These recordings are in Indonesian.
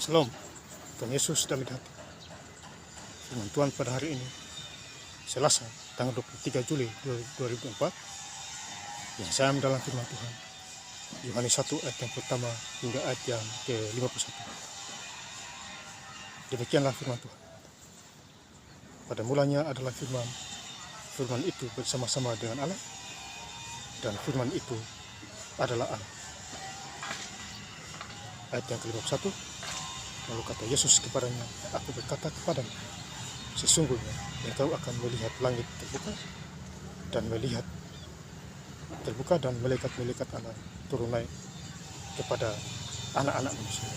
Shalom, Tuhan Yesus dalam hati. Firman Tuhan pada hari ini, Selasa, tanggal 23 Juli 2004, yang saya dalam firman Tuhan, Yohanes 1 ayat yang pertama hingga ayat yang ke-51. Demikianlah firman Tuhan. Pada mulanya adalah firman, firman itu bersama-sama dengan Allah, dan firman itu adalah Allah. Ayat yang ke-51, lalu kata Yesus kepadanya, aku berkata kepadamu, sesungguhnya engkau akan melihat langit terbuka dan malaikat-malaikat Allah turun naik kepada anak-anak manusia.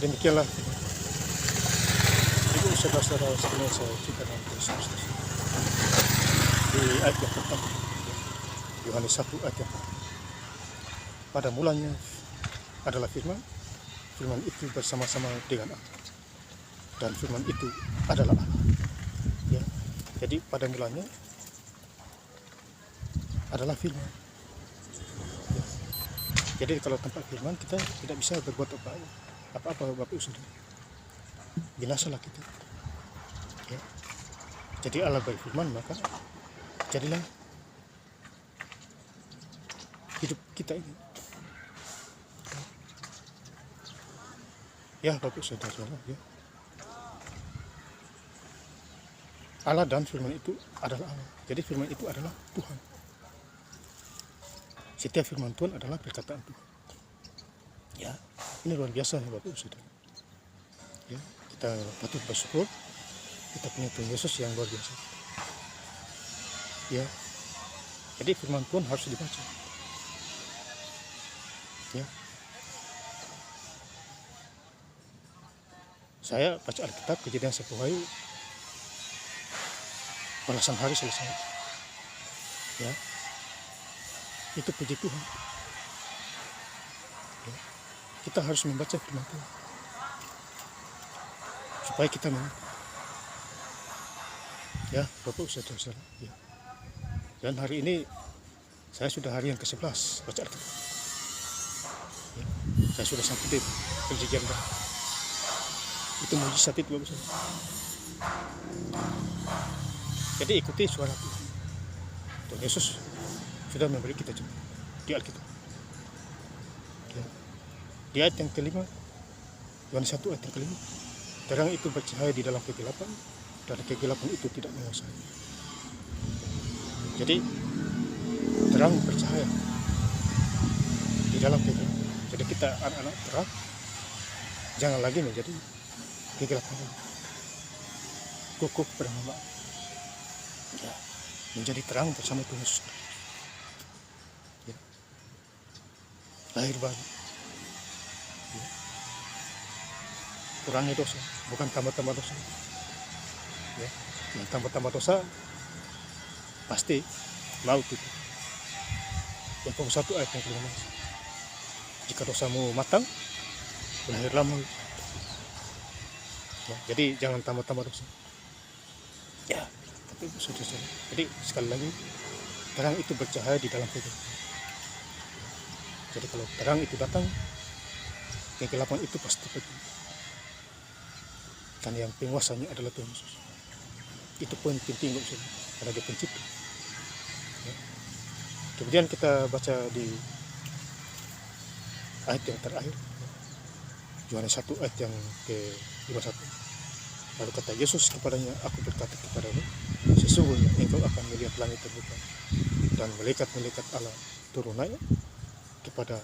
Demikianlah ibu saudara-saudara sekalian saya cinta dalam Kristus. Di ayat yang pertama, Yohanes 1 ayat yang pertama, pada mulanya adalah firman itu bersama-sama dengan Allah, dan firman itu adalah Allah. Ya, jadi pada mulanya adalah firman. Ya. Jadi kalau tanpa firman kita tidak bisa berbuat apa-apa Bapak Ibu Saudara. Binasalah kita. Ya. Jadi Allah berfirman, maka jadilah hidup kita ini. Ya Bapak Saudara, ya. Allah dan firman itu adalah Allah. Jadi firman itu adalah Tuhan. Setiap firman Tuhan adalah perkataan Tuhan. Ya, ini luar biasa ya Bapak Saudara. Ya, kita patut bersyukur kita punya Tuhan Yesus yang luar biasa. Ya. Jadi firman Tuhan harus dibaca. Ya. Saya baca Alkitab, Kejadian 1 Wahyu, belasan hari selesai. Ya, itu puji Tuhan. Ya. Kita harus membaca firman Tuhan supaya kita mengerti. Ya, Bapak Saudara. Ya. Dan hari ini saya sudah hari yang ke-11 baca Alkitab. Ya. Saya sudah sampai di perjanjian baru. Itu mujizat itu Bapak Saudara. Jadi ikuti suara Tuhan. Tuhan Yesus sudah memberi kita juga di Alkitab. Ya. Di ayat yang kelima, Yohanes 1 ayat yang kelima, terang itu bercahaya di dalam kegelapan, dan kegelapan itu tidak menguasai. Jadi terang bercahaya di dalam kegelapan. Jadi kita anak-anak terang, jangan lagi menjadi kegelapan. Kukuh bernama, ya, menjadi terang bersama Tuhan Yesus. Ya. Lahir baru. Ya. Kurangi dosa, bukan tambah-tambah dosa. Ya. Yang tambah-tambah dosa pasti maut itu. Yang ke-1 ayat yang ke-15. Jika dosamu matang, lahirlah maut. Ya, jadi jangan tambah-tambah dosa. Ya, tapi sudah. Jadi sekali lagi, terang itu bercahaya di dalam kegelapan. Jadi kalau terang itu datang, kegelapan itu pasti pergi. Dan yang penguasanya adalah Tuhan Yesus. Itu pun penting loh, karena Dia pencipta. Ya. Kemudian kita baca di ayat yang terakhir, Yohanes 1 ayat yang ke-51. Lalu kata Yesus kepadanya, aku berkata kepadamu, sesungguhnya engkau akan melihat langit terbuka dan malaikat-malaikat Allah turun naik kepada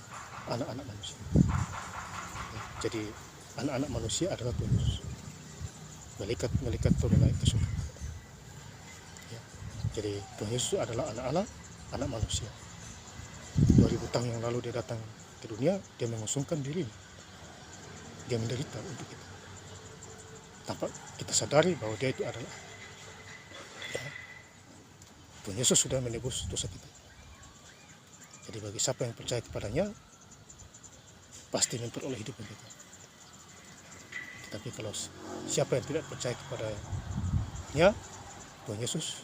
anak-anak manusia. Ya, jadi anak-anak manusia adalah Tuhan Yesus. Malaikat-malaikat turun naik ke surga. Ya, jadi Tuhan Yesus adalah anak Allah, anak manusia. 2000 tahun yang lalu Dia datang ke dunia, Dia mengusungkan dirinya. Dia menderita untuk kita. Tanpa kita sadari bahwa Dia itu adalah, ya, Tuhan Yesus sudah menebus dosa kita. Jadi bagi siapa yang percaya kepadanya, pasti memperoleh hidup yang kekal. Tetapi kalau siapa yang tidak percaya kepadanya, Tuhan Yesus,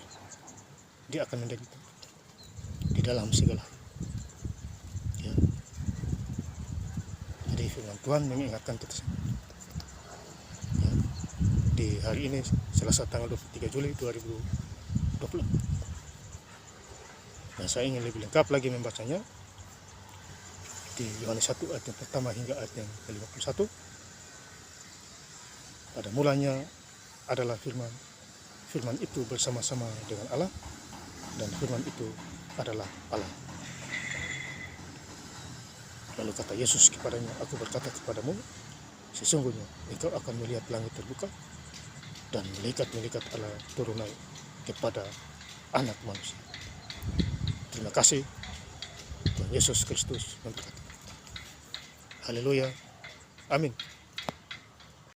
dia akan menderita di dalam segala hal. Ya. Jadi firman Tuhan mengingatkan kita semua. di hari ini, Selasa tanggal 23 Juli 2020. Nah, saya ingin lebih lengkap lagi membacanya di Yohanes 1 ayat yang pertama hingga ayat yang ke-51. Pada mulanya adalah firman, firman itu bersama-sama dengan Allah, dan firman itu adalah Allah. Lalu kata Yesus kepadanya, aku berkata kepadamu, sesungguhnya engkau akan melihat langit terbuka dan malaikat-malaikat Allah turun naik kepada anak manusia. Terima kasih. Tuhan Yesus Kristus memberkati. Haleluya. Amin.